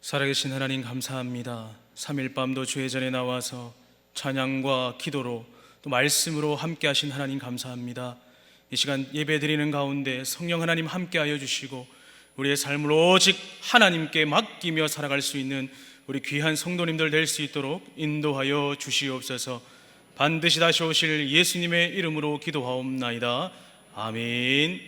살아계신 하나님 감사합니다. 3일 밤도 주의 전에 나와서 찬양과 기도로 또 말씀으로 함께 하신 하나님 감사합니다. 이 시간 예배 드리는 가운데 성령 하나님 함께하여 주시고 우리의 삶을 오직 하나님께 맡기며 살아갈 수 있는 우리 귀한 성도님들 될 수 있도록 인도하여 주시옵소서. 반드시 다시 오실 예수님의 이름으로 기도하옵나이다. 아멘.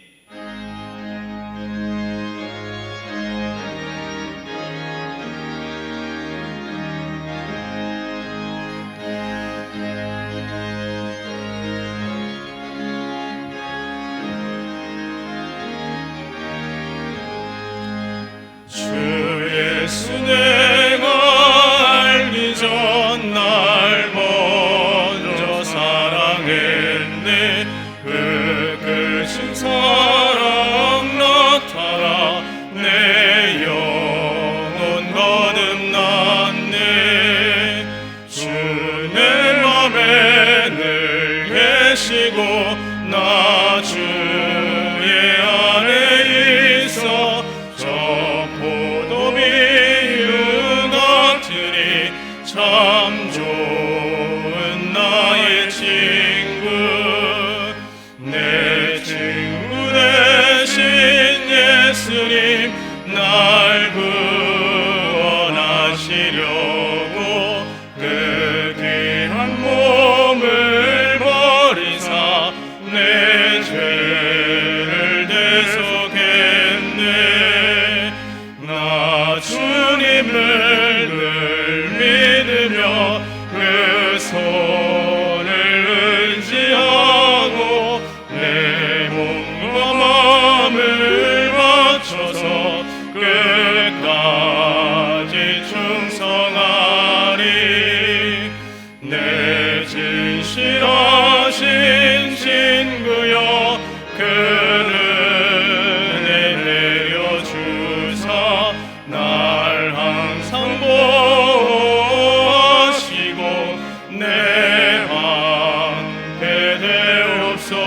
주 예수 내가 알기 전 날 먼저 사랑했네. 그 크신 사랑 나타나 내 영혼 거듭났네. 주 내 맘에 늘 계시고 나 주의 안에 있어 참 좋은 나의 친구, 내 친구 되신 예수님 날 구원하시려고 그 귀한 몸을 버리사 내 죄를 대속했네. 나 주님을 그 손을 의지하고 내 몸과 마음을 맞춰서 끝까지 충성하리. 내 진실하신 친구여 그 은혜 내려주사 날 항상 내 방패 되옵소서.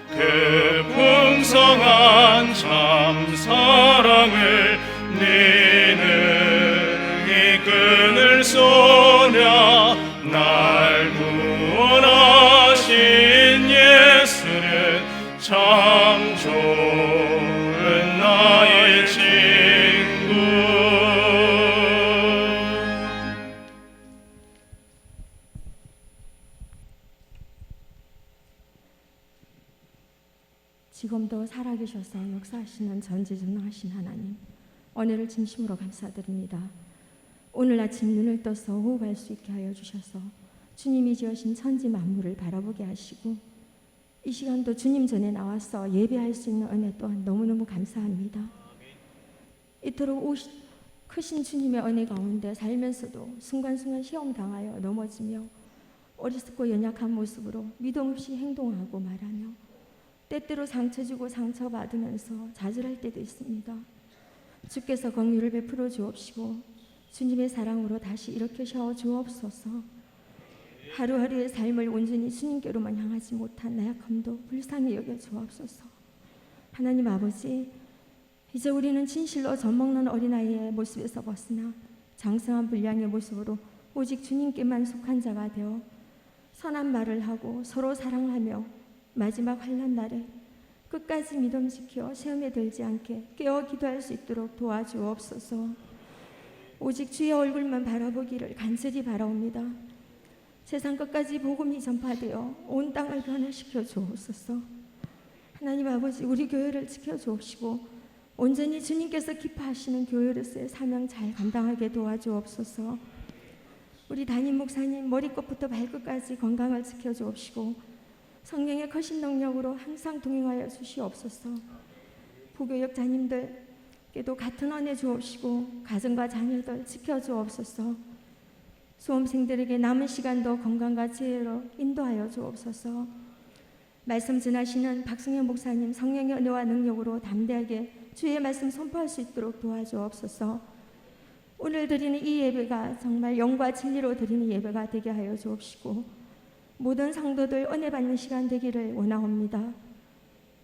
그 풍성한 참 사랑을 네 능히 끈을 쏘냐. 날 구원하신 예수는 참 좋은 나의 친구. 지금도 살아계셔서 역사하시는 전지전능하신 하나님, 은혜를 진심으로 감사드립니다. 오늘 아침 눈을 떠서 호흡할 수 있게 하여 주셔서 주님이 지으신 천지 만물을 바라보게 하시고 이 시간도 주님 전에 나와서 예배할 수 있는 은혜 또한 너무너무 감사합니다. 이토록 크신 주님의 은혜 가운데 살면서도 순간순간 시험당하여 넘어지며 어리석고 연약한 모습으로 믿음 없이 행동하고 말하며 때때로 상처 주고 상처받으면서 좌절할 때도 있습니다. 주께서 긍휼을 베풀어 주옵시고 주님의 사랑으로 다시 일으켜 세워 주옵소서. 하루하루의 삶을 온전히 주님께로만 향하지 못한 나약함도 불쌍히 여겨 주옵소서. 하나님 아버지, 이제 우리는 진실로 젖먹는 어린아이의 모습에서 벗어나 장성한 분량의 모습으로 오직 주님께만 속한 자가 되어 선한 말을 하고 서로 사랑하며 마지막 환난 날에 끝까지 믿음 지켜 시험에 들지 않게 깨어 기도할 수 있도록 도와주옵소서. 오직 주의 얼굴만 바라보기를 간절히 바라옵니다. 세상 끝까지 복음이 전파되어 온 땅을 변화시켜 주옵소서. 하나님 아버지, 우리 교회를 지켜주옵시고 온전히 주님께서 기뻐하시는 교회로서의 사명 잘 감당하게 도와주옵소서. 우리 담임 목사님 머리끝부터 발끝까지 건강을 지켜주옵시고 성령의 거신 능력으로 항상 동행하여 주시옵소서. 부교역 자님들께도 같은 은혜 주옵시고 가정과 자녀들 지켜주옵소서. 수험생들에게 남은 시간도 건강과 지혜로 인도하여 주옵소서. 말씀 전하시는 박승현 목사님 성령의 은혜와 능력으로 담대하게 주의 말씀 선포할 수 있도록 도와주옵소서. 오늘 드리는 이 예배가 정말 영과 진리로 드리는 예배가 되게 하여 주옵시고 모든 성도들 은혜 받는 시간 되기를 원하옵니다.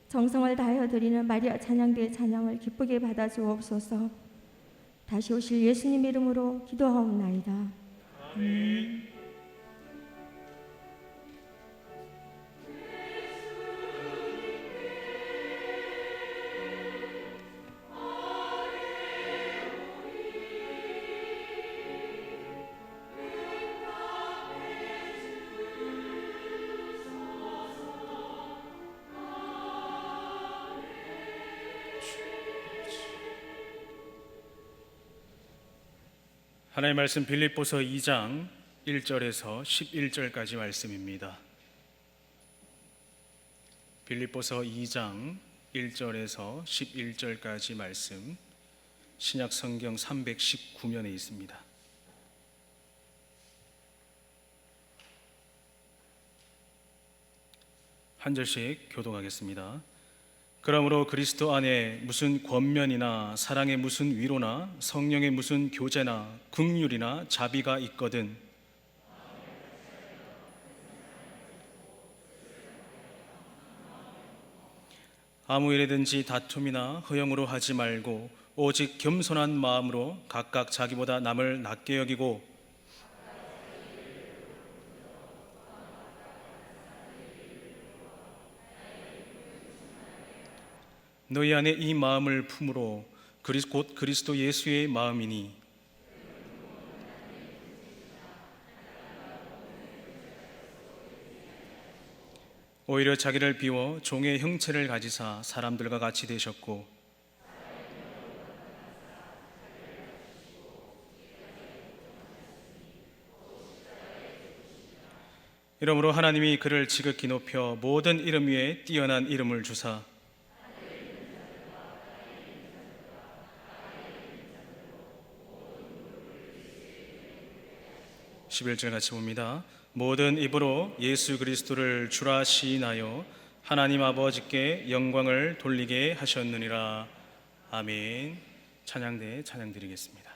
정성을 다하여 드리는 마리아 찬양대의 찬양을 기쁘게 받아 주옵소서. 다시 오실 예수님 이름으로 기도하옵나이다. 하나님의 말씀 빌립보서 2장 1절에서 11절까지 말씀입니다. 빌립보서 2장 1절에서 11절까지 말씀, 신약 성경 319면에 있습니다. 한 절씩 교독하겠습니다. 그러므로 그리스도 안에 무슨 권면이나 사랑의 무슨 위로나 성령의 무슨 교제나 긍휼이나 자비가 있거든 아무 일에든지 다툼이나 허영으로 하지 말고 오직 겸손한 마음으로 각각 자기보다 남을 낮게 여기고 너희 안에 이 마음을 품으로 곧 그리스도 예수의 마음이니 오히려 자기를 비워 종의 형체를 가지사 사람들과 같이 되셨고 이러므로 하나님이 그를 지극히 높여 모든 이름 위에 뛰어난 이름을 주사 11절 같이 봅니다. 모든 입으로 예수 그리스도를 주라 시인하여 하나님 아버지께 영광을 돌리게 하셨느니라. 아멘. 찬양대 찬양 드리겠습니다.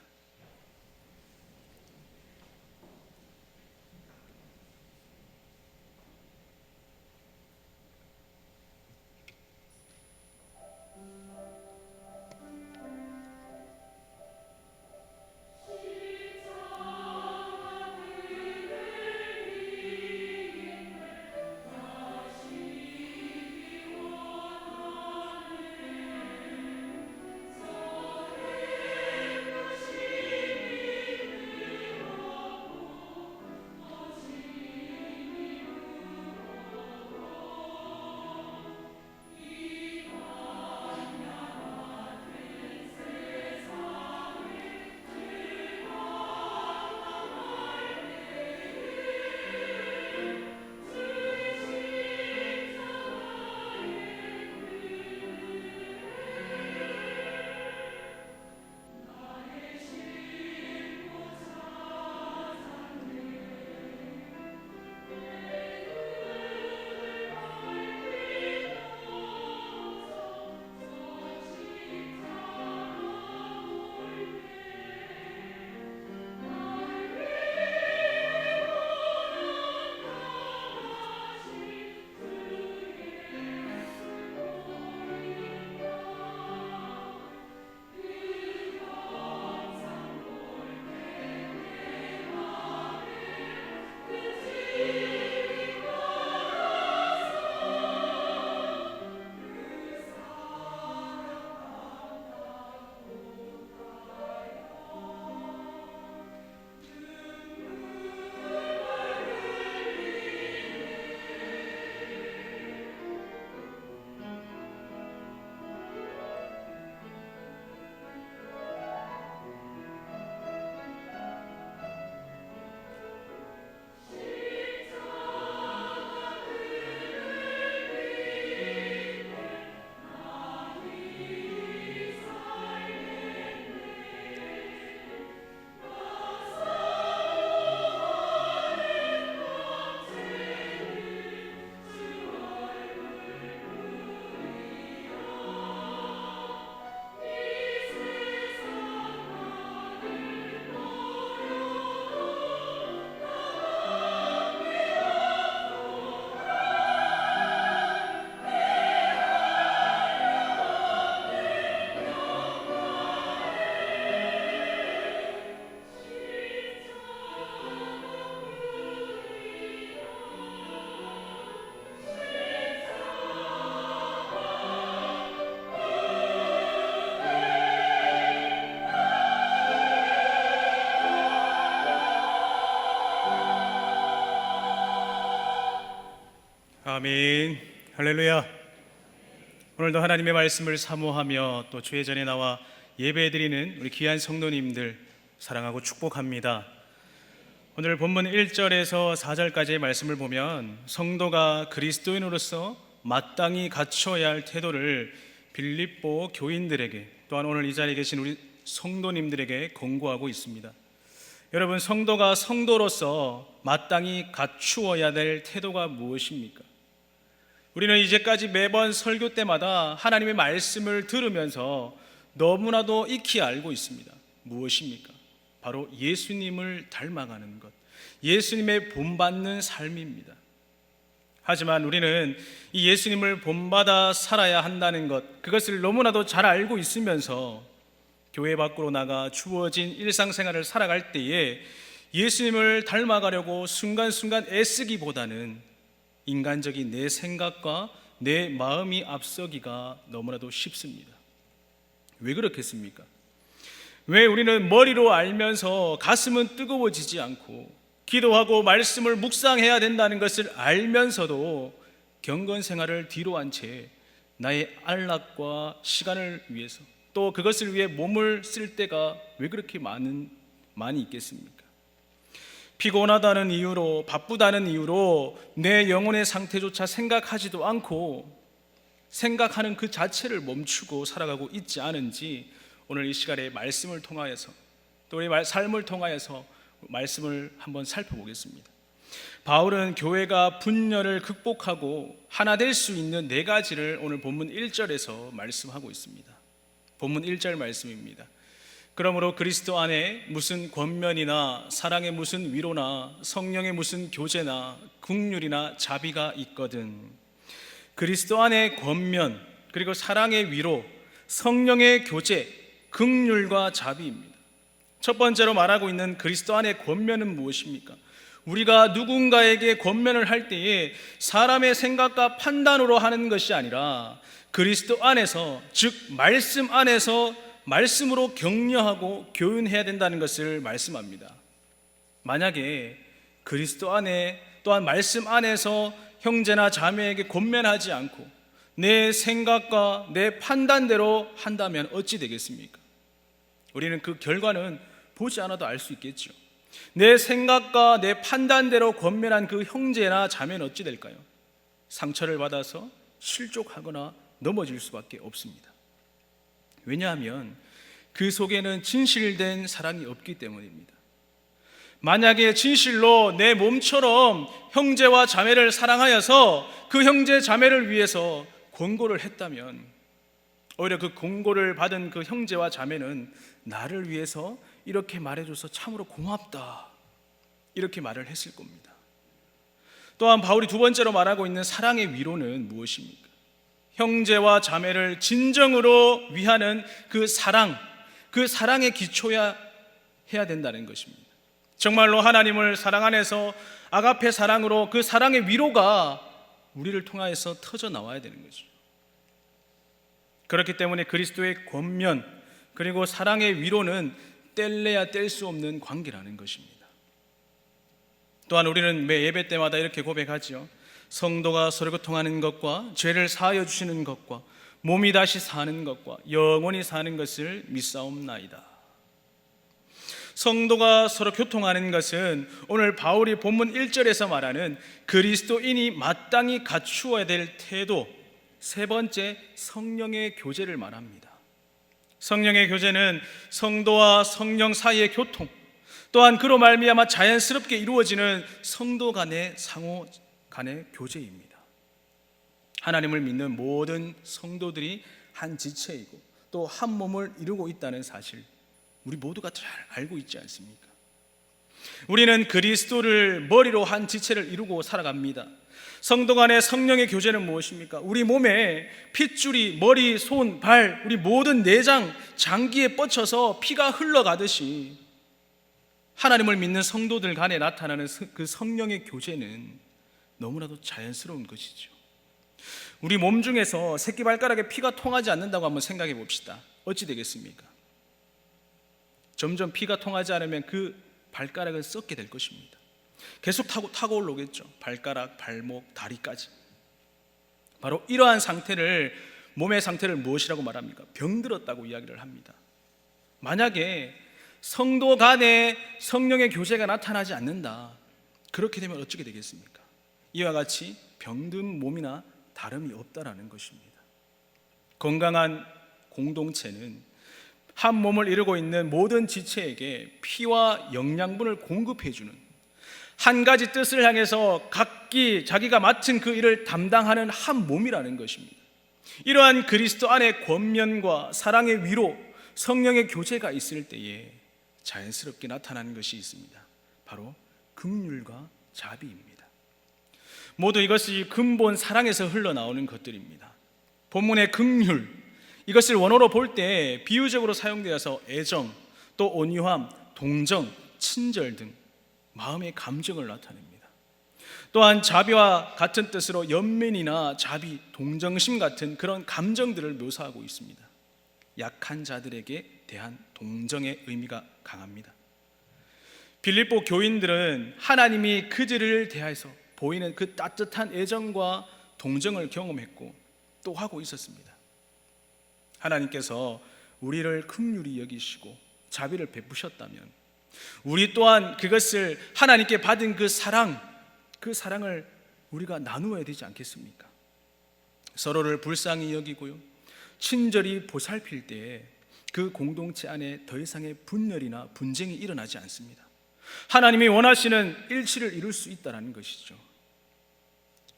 아멘. 할렐루야. 오늘도 하나님의 말씀을 사모하며 또 주의 전에 나와 예배드리는 우리 귀한 성도님들 사랑하고 축복합니다. 오늘 본문 1절에서 4절까지의 말씀을 보면 성도가 그리스도인으로서 마땅히 갖춰야 할 태도를 빌립보 교인들에게, 또한 오늘 이 자리에 계신 우리 성도님들에게 권고하고 있습니다. 여러분, 성도가 성도로서 마땅히 갖추어야 될 태도가 무엇입니까? 우리는 이제까지 매번 설교 때마다 하나님의 말씀을 들으면서 너무나도 익히 알고 있습니다. 무엇입니까? 바로 예수님을 닮아가는 것, 예수님의 본받는 삶입니다. 하지만 우리는 이 예수님을 본받아 살아야 한다는 것, 그것을 너무나도 잘 알고 있으면서 교회 밖으로 나가 주어진 일상생활을 살아갈 때에 예수님을 닮아가려고 순간순간 애쓰기보다는 인간적인 내 생각과 내 마음이 앞서기가 너무나도 쉽습니다. 왜 그렇겠습니까? 왜 우리는 머리로 알면서 가슴은 뜨거워지지 않고 기도하고 말씀을 묵상해야 된다는 것을 알면서도 경건 생활을 뒤로 한 채 나의 안락과 시간을 위해서, 또 그것을 위해 몸을 쓸 때가 왜 그렇게 많이 있겠습니까? 피곤하다는 이유로, 바쁘다는 이유로 내 영혼의 상태조차 생각하지도 않고 생각하는 그 자체를 멈추고 살아가고 있지 않은지 오늘 이 시간에 말씀을 통하여서, 또 우리 삶을 통하여서 말씀을 한번 살펴보겠습니다. 바울은 교회가 분열을 극복하고 하나 될 수 있는 4가지를 오늘 본문 1절에서 말씀하고 있습니다. 본문 1절 말씀입니다. 그러므로 그리스도 안에 무슨 권면이나 사랑의 무슨 위로나 성령의 무슨 교제나 긍휼이나 자비가 있거든. 그리스도 안에 권면, 그리고 사랑의 위로, 성령의 교제, 긍휼과 자비입니다. 첫 번째로 말하고 있는 그리스도 안에 권면은 무엇입니까? 우리가 누군가에게 권면을 할 때에 사람의 생각과 판단으로 하는 것이 아니라 그리스도 안에서, 즉 말씀 안에서 말씀으로 격려하고 교훈해야 된다는 것을 말씀합니다. 만약에 그리스도 안에, 또한 말씀 안에서 형제나 자매에게 권면하지 않고 내 생각과 내 판단대로 한다면 어찌 되겠습니까? 우리는 그 결과는 보지 않아도 알 수 있겠죠. 내 생각과 내 판단대로 권면한 그 형제나 자매는 어찌 될까요? 상처를 받아서 실족하거나 넘어질 수밖에 없습니다. 왜냐하면 그 속에는 진실된 사랑이 없기 때문입니다. 만약에 진실로 내 몸처럼 형제와 자매를 사랑하여서 그 형제 자매를 위해서 권고를 했다면 오히려 그 권고를 받은 그 형제와 자매는 나를 위해서 이렇게 말해줘서 참으로 고맙다, 이렇게 말을 했을 겁니다. 또한 바울이 두 번째로 말하고 있는 사랑의 위로는 무엇입니까? 형제와 자매를 진정으로 위하는 그 사랑의 기초야 해야 된다는 것입니다. 정말로 하나님을 사랑 안에서 아가페 사랑으로 그 사랑의 위로가 우리를 통하여서 터져 나와야 되는 거죠. 그렇기 때문에 그리스도의 권면 그리고 사랑의 위로는 뗄래야 뗄 수 없는 관계라는 것입니다. 또한 우리는 매 예배 때마다 이렇게 고백하죠. 성도가 서로 교통하는 것과 죄를 사하여 주시는 것과 몸이 다시 사는 것과 영원히 사는 것을 믿사옵나이다. 성도가 서로 교통하는 것은 오늘 바울이 본문 1절에서 말하는 그리스도인이 마땅히 갖추어야 될 태도, 세 번째 성령의 교제를 말합니다. 성령의 교제는 성도와 성령 사이의 교통, 또한 그로 말미암아 자연스럽게 이루어지는 성도 간의 상호 간의 교제입니다. 하나님을 믿는 모든 성도들이 한 지체이고 또 한 몸을 이루고 있다는 사실, 우리 모두가 잘 알고 있지 않습니까? 우리는 그리스도를 머리로 한 지체를 이루고 살아갑니다. 성도 간의 성령의 교제는 무엇입니까? 우리 몸에 핏줄이 머리, 손, 발, 우리 모든 내장, 장기에 뻗쳐서 피가 흘러가듯이 하나님을 믿는 성도들 간에 나타나는 그 성령의 교제는 너무나도 자연스러운 것이죠. 우리 몸 중에서 새끼발가락에 피가 통하지 않는다고 한번 생각해 봅시다. 어찌 되겠습니까? 점점 피가 통하지 않으면 그 발가락은 썩게 될 것입니다. 계속 타고 올라오겠죠. 발가락, 발목, 다리까지. 바로 이러한 상태를, 몸의 상태를 무엇이라고 말합니까? 병들었다고 이야기를 합니다. 만약에 성도 간에 성령의 교제가 나타나지 않는다, 그렇게 되면 어떻게 되겠습니까? 이와 같이 병든 몸이나 다름이 없다라는 것입니다. 건강한 공동체는 한 몸을 이루고 있는 모든 지체에게 피와 영양분을 공급해주는, 한 가지 뜻을 향해서 각기 자기가 맡은 그 일을 담당하는 한 몸이라는 것입니다. 이러한 그리스도 안에 권면과 사랑의 위로, 성령의 교제가 있을 때에 자연스럽게 나타나는 것이 있습니다. 바로 긍휼과 자비입니다. 모두 이것이 근본 사랑에서 흘러나오는 것들입니다. 본문의 긍휼, 이것을 원어로 볼 때 비유적으로 사용되어서 애정, 또 온유함, 동정, 친절 등 마음의 감정을 나타냅니다. 또한 자비와 같은 뜻으로 연민이나 자비, 동정심 같은 그런 감정들을 묘사하고 있습니다. 약한 자들에게 대한 동정의 의미가 강합니다. 빌립보 교인들은 하나님이 그들을 대하여서 보이는 그 따뜻한 애정과 동정을 경험했고 또 하고 있었습니다. 하나님께서 우리를 긍휼히 여기시고 자비를 베푸셨다면 우리 또한 그것을, 하나님께 받은 그 사랑을 우리가 나누어야 되지 않겠습니까? 서로를 불쌍히 여기고요, 친절히 보살필 때에 그 공동체 안에 더 이상의 분열이나 분쟁이 일어나지 않습니다. 하나님이 원하시는 일치를 이룰 수 있다는 것이죠.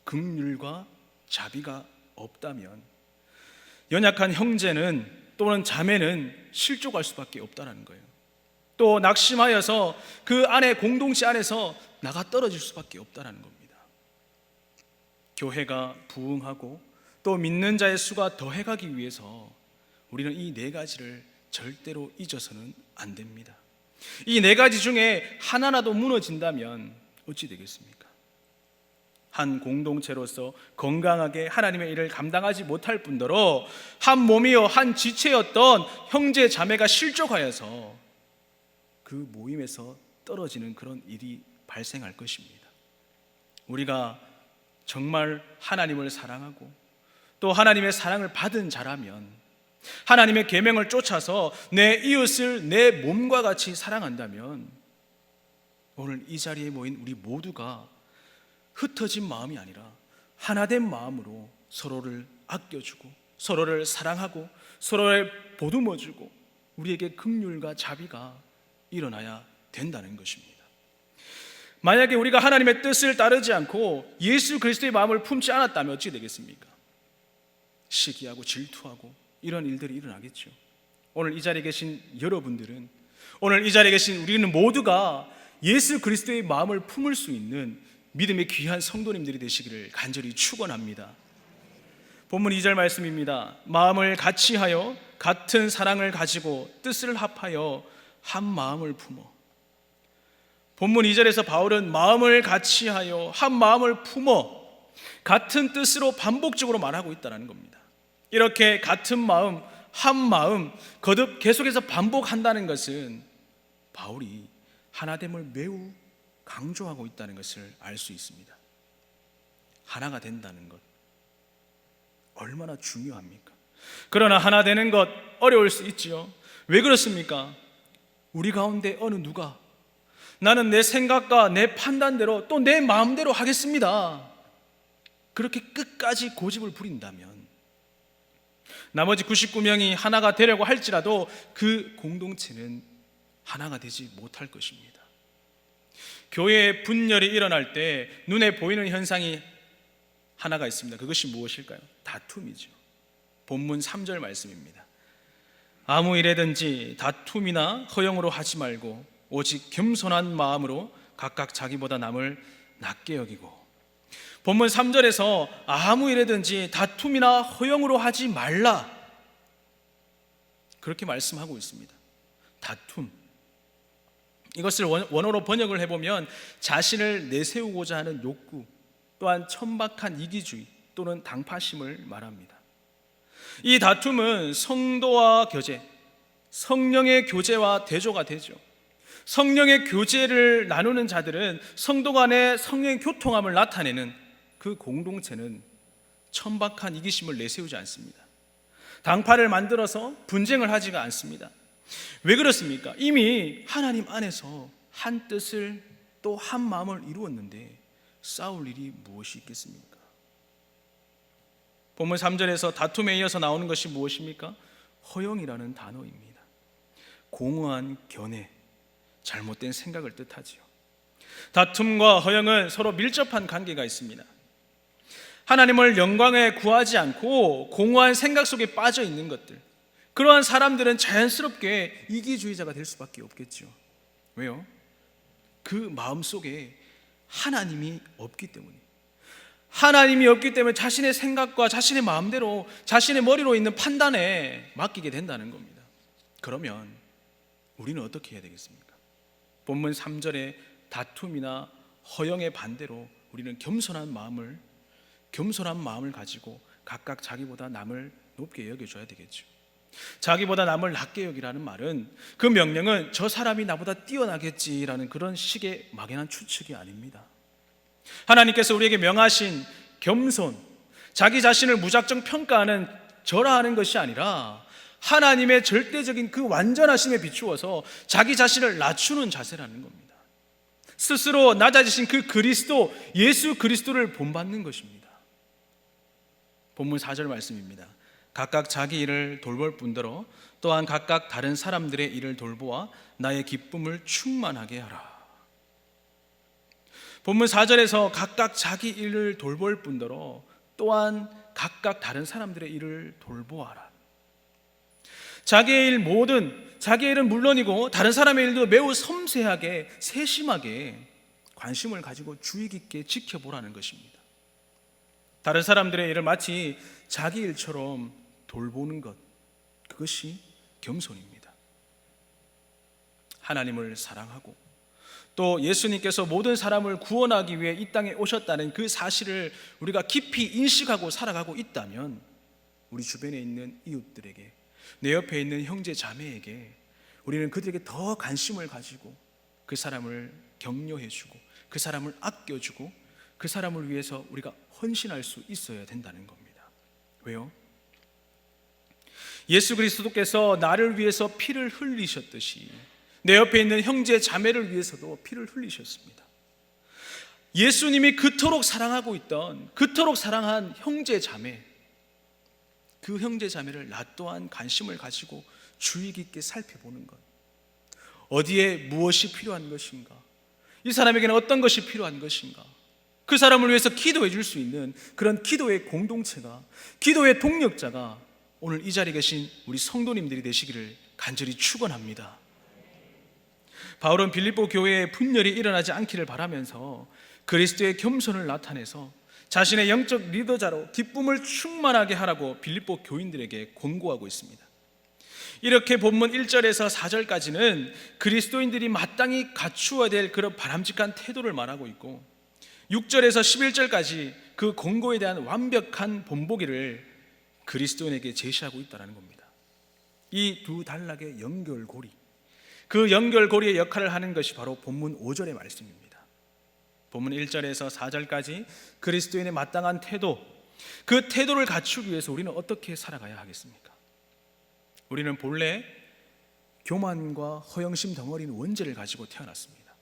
긍휼과 자비가 없다면 연약한 형제는 또는 자매는 실족할 수밖에 없다는 거예요. 또 낙심하여서 그 안에, 공동체 안에서 나가 떨어질 수밖에 없다는 겁니다. 교회가 부흥하고 또 믿는 자의 수가 더해가기 위해서 우리는 이 네 가지를 절대로 잊어서는 안 됩니다. 이 네 가지 중에 하나라도 무너진다면 어찌 되겠습니까? 한 공동체로서 건강하게 하나님의 일을 감당하지 못할 뿐더러 한 몸이요 한 지체였던 형제 자매가 실족하여서 그 모임에서 떨어지는 그런 일이 발생할 것입니다. 우리가 정말 하나님을 사랑하고 또 하나님의 사랑을 받은 자라면, 하나님의 계명을 쫓아서 내 이웃을 내 몸과 같이 사랑한다면 오늘 이 자리에 모인 우리 모두가 흩어진 마음이 아니라 하나된 마음으로 서로를 아껴주고 서로를 사랑하고 서로를 보듬어주고 우리에게 긍휼과 자비가 일어나야 된다는 것입니다. 만약에 우리가 하나님의 뜻을 따르지 않고 예수 그리스도의 마음을 품지 않았다면 어찌 되겠습니까? 시기하고 질투하고 이런 일들이 일어나겠죠. 오늘 이 자리에 계신 여러분들은, 오늘 이 자리에 계신 우리는 모두가 예수 그리스도의 마음을 품을 수 있는 믿음의 귀한 성도님들이 되시기를 간절히 축원합니다. 본문 2절 말씀입니다. 마음을 같이하여 같은 사랑을 가지고 뜻을 합하여 한 마음을 품어. 본문 2절에서 바울은 마음을 같이하여 한 마음을 품어 같은 뜻으로 반복적으로 말하고 있다는 겁니다. 이렇게 같은 마음, 한 마음 거듭 계속해서 반복한다는 것은 바울이 하나됨을 매우 강조하고 있다는 것을 알 수 있습니다. 하나가 된다는 것 얼마나 중요합니까? 그러나 하나 되는 것 어려울 수 있지요. 왜 그렇습니까? 우리 가운데 어느 누가 나는 내 생각과 내 판단대로 또 내 마음대로 하겠습니다, 그렇게 끝까지 고집을 부린다면 나머지 99명이 하나가 되려고 할지라도 그 공동체는 하나가 되지 못할 것입니다. 교회에 분열이 일어날 때 눈에 보이는 현상이 하나가 있습니다. 그것이 무엇일까요? 다툼이죠. 본문 3절 말씀입니다. 아무 일에든지 다툼이나 허영으로 하지 말고 오직 겸손한 마음으로 각각 자기보다 남을 낮게 여기고. 본문 3절에서 아무 일에든지 다툼이나 허영으로 하지 말라, 그렇게 말씀하고 있습니다. 다툼, 이것을 원어로 번역을 해보면 자신을 내세우고자 하는 욕구, 또한 천박한 이기주의 또는 당파심을 말합니다. 이 다툼은 성도와 교제, 성령의 교제와 대조가 되죠. 성령의 교제를 나누는 자들은 성도 간의 성령의 교통함을 나타내는 그 공동체는 천박한 이기심을 내세우지 않습니다. 당파를 만들어서 분쟁을 하지가 않습니다. 왜 그렇습니까? 이미 하나님 안에서 한 뜻을 또 한 마음을 이루었는데 싸울 일이 무엇이 있겠습니까? 본문 3절에서 다툼에 이어서 나오는 것이 무엇입니까? 허영이라는 단어입니다. 공허한 견해, 잘못된 생각을 뜻하지요. 다툼과 허영은 서로 밀접한 관계가 있습니다. 하나님을 영광에 구하지 않고 공허한 생각 속에 빠져 있는 것들, 그러한 사람들은 자연스럽게 이기주의자가 될 수밖에 없겠죠. 왜요? 그 마음 속에 하나님이 없기 때문에, 하나님이 없기 때문에 자신의 생각과 자신의 마음대로 자신의 머리로 있는 판단에 맡기게 된다는 겁니다. 그러면 우리는 어떻게 해야 되겠습니까? 본문 3절에 다툼이나 허영의 반대로 우리는 겸손한 마음을 가지고 각각 자기보다 남을 높게 여겨줘야 되겠죠. 자기보다 남을 낮게 여기라는 말은, 그 명령은 저 사람이 나보다 뛰어나겠지라는 그런 식의 막연한 추측이 아닙니다. 하나님께서 우리에게 명하신 겸손, 자기 자신을 무작정 평가하는 절하하는 것이 아니라 하나님의 절대적인 그 완전하심에 비추어서 자기 자신을 낮추는 자세라는 겁니다. 스스로 낮아지신 그 그리스도, 예수 그리스도를 본받는 것입니다. 본문 4절 말씀입니다. 각각 자기 일을 돌볼 뿐더러 또한 각각 다른 사람들의 일을 돌보아 나의 기쁨을 충만하게 하라. 본문 4절에서 각각 자기 일을 돌볼 뿐더러 또한 각각 다른 사람들의 일을 돌보아라. 자기의 일은 물론이고 다른 사람의 일도 매우 섬세하게, 세심하게 관심을 가지고 주의 깊게 지켜보라는 것입니다. 다른 사람들의 일을 마치 자기 일처럼 돌보는 것, 그것이 겸손입니다. 하나님을 사랑하고 또 예수님께서 모든 사람을 구원하기 위해 이 땅에 오셨다는 그 사실을 우리가 깊이 인식하고 살아가고 있다면, 우리 주변에 있는 이웃들에게, 내 옆에 있는 형제 자매에게 우리는 그들에게 더 관심을 가지고 그 사람을 격려해주고 그 사람을 아껴주고 그 사람을 위해서 우리가 헌신할 수 있어야 된다는 겁니다. 왜요? 예수 그리스도께서 나를 위해서 피를 흘리셨듯이 내 옆에 있는 형제 자매를 위해서도 피를 흘리셨습니다. 예수님이 그토록 사랑하고 있던, 그토록 사랑한 형제 자매, 그 형제 자매를 나 또한 관심을 가지고 주의 깊게 살펴보는 것, 어디에 무엇이 필요한 것인가, 이 사람에게는 어떤 것이 필요한 것인가, 그 사람을 위해서 기도해 줄 수 있는 그런 기도의 공동체가, 기도의 동력자가 오늘 이 자리에 계신 우리 성도님들이 되시기를 간절히 축원합니다. 바울은 빌립보 교회에 분열이 일어나지 않기를 바라면서 그리스도의 겸손을 나타내서 자신의 영적 리더자로 기쁨을 충만하게 하라고 빌립보 교인들에게 권고하고 있습니다. 이렇게 본문 1절에서 4절까지는 그리스도인들이 마땅히 갖추어야 될 그런 바람직한 태도를 말하고 있고, 6절에서 11절까지 그 권고에 대한 완벽한 본보기를 그리스도인에게 제시하고 있다는 겁니다. 이 두 단락의 연결고리, 그 연결고리의 역할을 하는 것이 바로 본문 5절의 말씀입니다. 본문 1절에서 4절까지 그리스도인의 마땅한 태도, 그 태도를 갖추기 위해서 우리는 어떻게 살아가야 하겠습니까? 우리는 본래 교만과 허영심 덩어리인 원죄를 가지고 태어났습니다.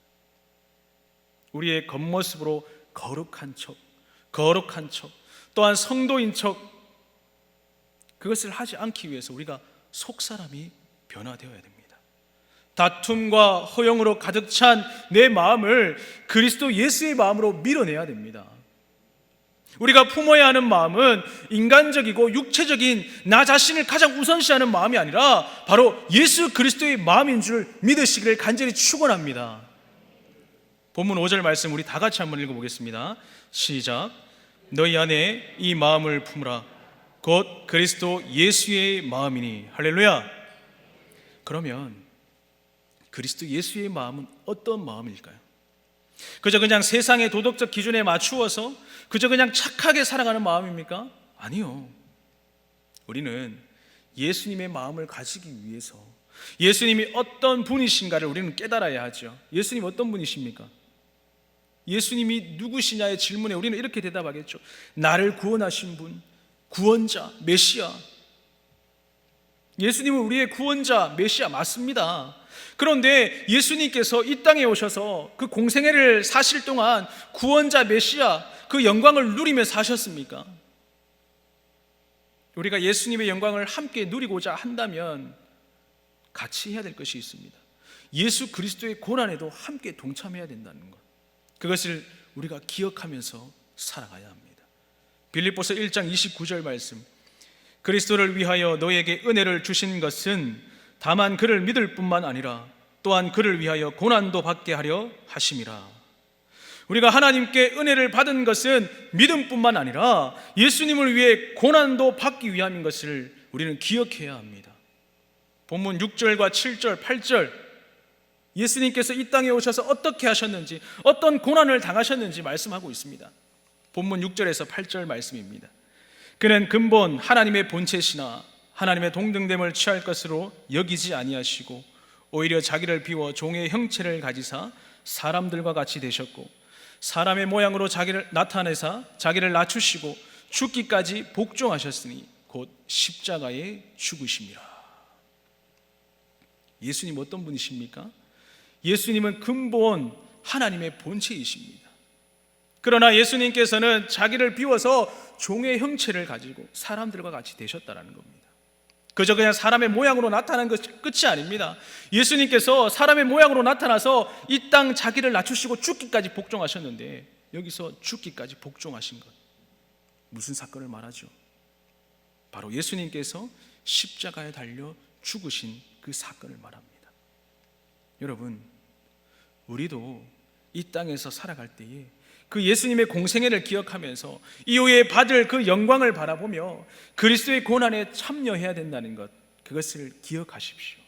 우리의 겉모습으로 거룩한 척, 또한 성도인 척, 그것을 하지 않기 위해서 우리가 속사람이 변화되어야 됩니다. 다툼과 허영으로 가득 찬 내 마음을 그리스도 예수의 마음으로 밀어내야 됩니다. 우리가 품어야 하는 마음은 인간적이고 육체적인 나 자신을 가장 우선시하는 마음이 아니라 바로 예수 그리스도의 마음인 줄 믿으시기를 간절히 축원합니다. 본문 5절 말씀 우리 다 같이 한번 읽어보겠습니다. 시작. 너희 안에 이 마음을 품으라. 곧 그리스도 예수의 마음이니. 할렐루야. 그러면 그리스도 예수의 마음은 어떤 마음일까요? 그저 그냥 세상의 도덕적 기준에 맞추어서 그저 그냥 착하게 살아가는 마음입니까? 아니요. 우리는 예수님의 마음을 가지기 위해서 예수님이 어떤 분이신가를 우리는 깨달아야 하죠. 예수님 어떤 분이십니까? 예수님이 누구시냐의 질문에 우리는 이렇게 대답하겠죠. 나를 구원하신 분, 구원자, 메시아. 예수님은 우리의 구원자, 메시아 맞습니다. 그런데 예수님께서 이 땅에 오셔서 그 공생애를 사실 동안 구원자, 메시아 그 영광을 누리며 사셨습니까? 우리가 예수님의 영광을 함께 누리고자 한다면 같이 해야 될 것이 있습니다. 예수 그리스도의 고난에도 함께 동참해야 된다는 것, 그것을 우리가 기억하면서 살아가야 합니다. 빌립보서 1장 29절 말씀, 그리스도를 위하여 너에게 은혜를 주신 것은 다만 그를 믿을 뿐만 아니라 또한 그를 위하여 고난도 받게 하려 하심이라. 우리가 하나님께 은혜를 받은 것은 믿음뿐만 아니라 예수님을 위해 고난도 받기 위함인 것을 우리는 기억해야 합니다. 본문 6절과 7절, 8절, 예수님께서 이 땅에 오셔서 어떻게 하셨는지, 어떤 고난을 당하셨는지 말씀하고 있습니다. 본문 6절에서 8절 말씀입니다. 그는 근본 하나님의 본체시나 하나님의 동등됨을 취할 것으로 여기지 아니하시고 오히려 자기를 비워 종의 형체를 가지사 사람들과 같이 되셨고 사람의 모양으로 자기를 나타내사 자기를 낮추시고 죽기까지 복종하셨으니 곧 십자가에 죽으심이라. 예수님 어떤 분이십니까? 예수님은 근본 하나님의 본체이십니다. 그러나 예수님께서는 자기를 비워서 종의 형체를 가지고 사람들과 같이 되셨다는 겁니다. 그저 그냥 사람의 모양으로 나타난 것이 끝이 아닙니다. 예수님께서 사람의 모양으로 나타나서 이 땅 자기를 낮추시고 죽기까지 복종하셨는데, 여기서 죽기까지 복종하신 것, 무슨 사건을 말하죠? 바로 예수님께서 십자가에 달려 죽으신 그 사건을 말합니다. 여러분, 우리도 이 땅에서 살아갈 때에 그 예수님의 공생애를 기억하면서 이후에 받을 그 영광을 바라보며 그리스도의 고난에 참여해야 된다는 것, 그것을 기억하십시오.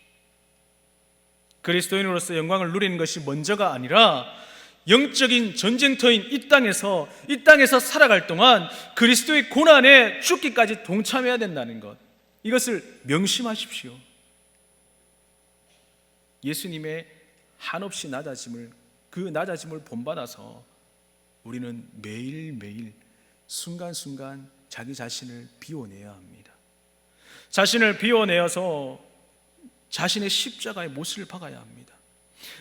그리스도인으로서 영광을 누리는 것이 먼저가 아니라 영적인 전쟁터인 이 땅에서 살아갈 동안 그리스도의 고난에 죽기까지 동참해야 된다는 것, 이것을 명심하십시오. 예수님의 한없이 낮아짐을, 그 낮아짐을 본받아서 우리는 매일매일 순간순간 자기 자신을 비워내야 합니다. 자신을 비워내어서 자신의 십자가의 못을 박아야 합니다.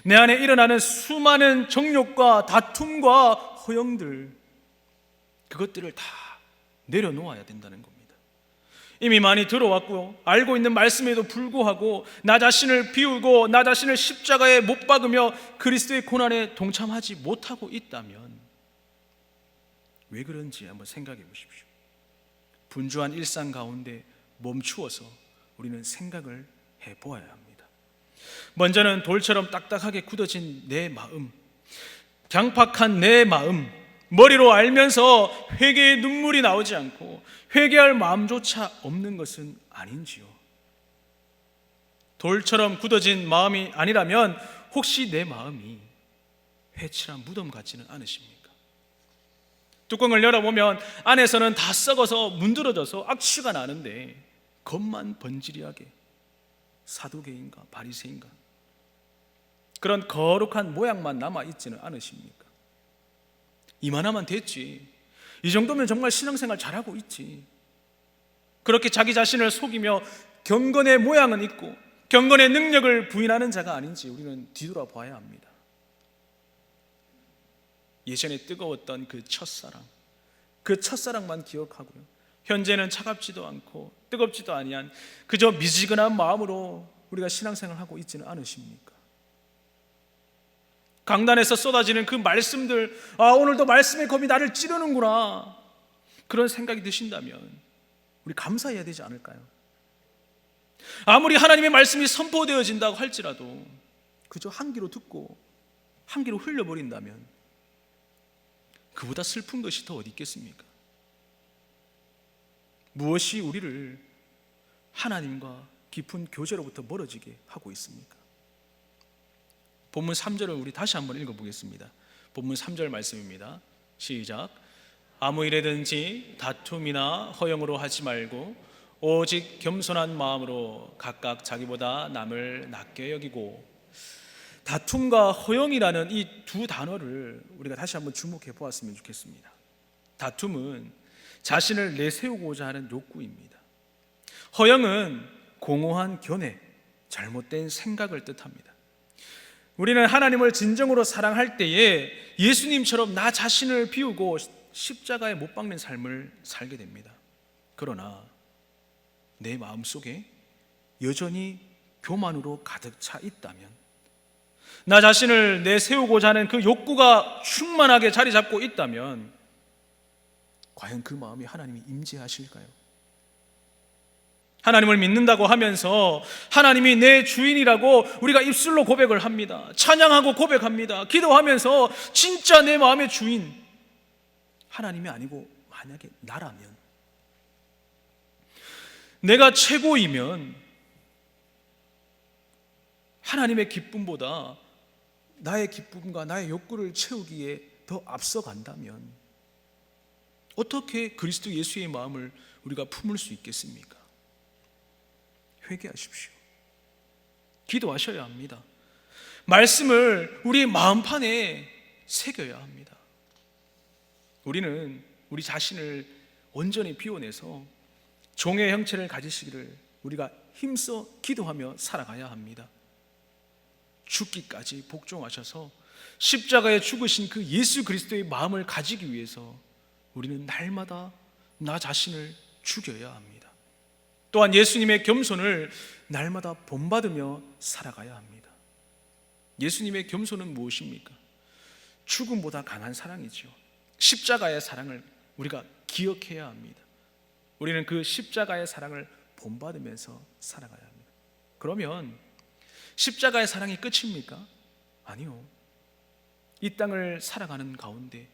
내 안에 일어나는 수많은 정욕과 다툼과 허영들, 그것들을 다 내려놓아야 된다는 겁니다. 이미 많이 들어왔고 알고 있는 말씀에도 불구하고 나 자신을 비우고 나 자신을 십자가에 못 박으며 그리스도의 고난에 동참하지 못하고 있다면 왜 그런지 한번 생각해 보십시오. 분주한 일상 가운데 멈추어서 우리는 생각을 해보아야 합니다. 먼저는 돌처럼 딱딱하게 굳어진 내 마음, 강팍한 내 마음, 머리로 알면서 회개의 눈물이 나오지 않고 회개할 마음조차 없는 것은 아닌지요? 돌처럼 굳어진 마음이 아니라면 혹시 내 마음이 회칠한 무덤 같지는 않으십니까? 뚜껑을 열어보면 안에서는 다 썩어서 문드러져서 악취가 나는데 겉만 번지르하게 사두개인가 바리새인가 그런 거룩한 모양만 남아있지는 않으십니까? 이만하면 됐지, 이 정도면 정말 신앙생활 잘하고 있지, 그렇게 자기 자신을 속이며 경건의 모양은 있고 경건의 능력을 부인하는 자가 아닌지 우리는 뒤돌아봐야 합니다. 예전에 뜨거웠던 그 첫사랑만 기억하고요, 현재는 차갑지도 않고 뜨겁지도 아니한 그저 미지근한 마음으로 우리가 신앙생활을 하고 있지는 않으십니까? 강단에서 쏟아지는 그 말씀들, 오늘도 말씀의 검이 나를 찌르는구나, 그런 생각이 드신다면 우리 감사해야 되지 않을까요? 아무리 하나님의 말씀이 선포되어진다고 할지라도 그저 한 귀로 듣고 한 귀로 흘려버린다면 그보다 슬픈 것이 더 어디 있겠습니까? 무엇이 우리를 하나님과 깊은 교제로부터 멀어지게 하고 있습니까? 본문 3절을 우리 다시 한번 읽어보겠습니다. 본문 3절 말씀입니다. 시작. 아무 일에든지 다툼이나 허영으로 하지 말고 오직 겸손한 마음으로 각각 자기보다 남을 낮게 여기고. 다툼과 허영이라는 이 두 단어를 우리가 다시 한번 주목해 보았으면 좋겠습니다. 다툼은 자신을 내세우고자 하는 욕구입니다. 허영은 공허한 견해, 잘못된 생각을 뜻합니다. 우리는 하나님을 진정으로 사랑할 때에 예수님처럼 나 자신을 비우고 십자가에 못 박는 삶을 살게 됩니다. 그러나 내 마음속에 여전히 교만으로 가득 차 있다면, 나 자신을 내세우고자 하는 그 욕구가 충만하게 자리 잡고 있다면, 과연 그 마음에 하나님이 임재하실까요? 하나님을 믿는다고 하면서 하나님이 내 주인이라고 우리가 입술로 고백을 합니다. 찬양하고 고백합니다. 기도하면서 진짜 내 마음의 주인 하나님이 아니고 만약에 나라면, 내가 최고이면 하나님의 기쁨보다 나의 기쁨과 나의 욕구를 채우기에 더 앞서간다면 어떻게 그리스도 예수의 마음을 우리가 품을 수 있겠습니까? 회개하십시오. 기도하셔야 합니다. 말씀을 우리 마음판에 새겨야 합니다. 우리는 우리 자신을 온전히 비워내서 종의 형체를 가지시기를 우리가 힘써 기도하며 살아가야 합니다. 죽기까지 복종하셔서 십자가에 죽으신 그 예수 그리스도의 마음을 가지기 위해서 우리는 날마다 나 자신을 죽여야 합니다. 또한 예수님의 겸손을 날마다 본받으며 살아가야 합니다. 예수님의 겸손은 무엇입니까? 죽음보다 강한 사랑이죠. 십자가의 사랑을 우리가 기억해야 합니다. 우리는 그 십자가의 사랑을 본받으면서 살아가야 합니다. 그러면 십자가의 사랑이 끝입니까? 아니요. 이 땅을 살아가는 가운데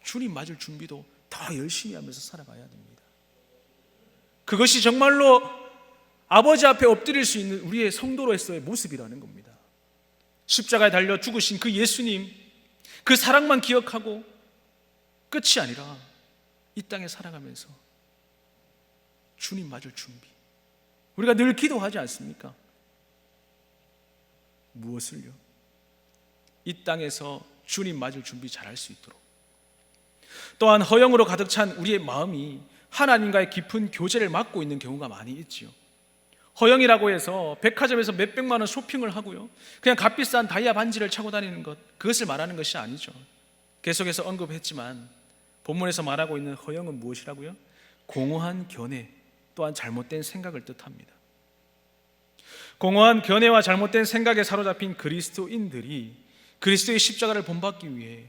주님 맞을 준비도 더 열심히 하면서 살아가야 됩니다. 그것이 정말로 아버지 앞에 엎드릴 수 있는 우리의 성도로서의 모습이라는 겁니다. 십자가에 달려 죽으신 그 예수님, 그 사랑만 기억하고 끝이 아니라 이 땅에 살아가면서 주님 맞을 준비, 우리가 늘 기도하지 않습니까? 무엇을요? 이 땅에서 주님 맞을 준비 잘할 수 있도록. 또한 허영으로 가득 찬 우리의 마음이 하나님과의 깊은 교제를 막고 있는 경우가 많이 있지요. 허영이라고 해서 백화점에서 몇백만 원 쇼핑을 하고요, 그냥 값비싼 다이아 반지를 차고 다니는 것, 그것을 말하는 것이 아니죠. 계속해서 언급했지만 본문에서 말하고 있는 허영은 무엇이라고요? 공허한 견해, 또한 잘못된 생각을 뜻합니다. 공허한 견해와 잘못된 생각에 사로잡힌 그리스도인들이 그리스도의 십자가를 본받기 위해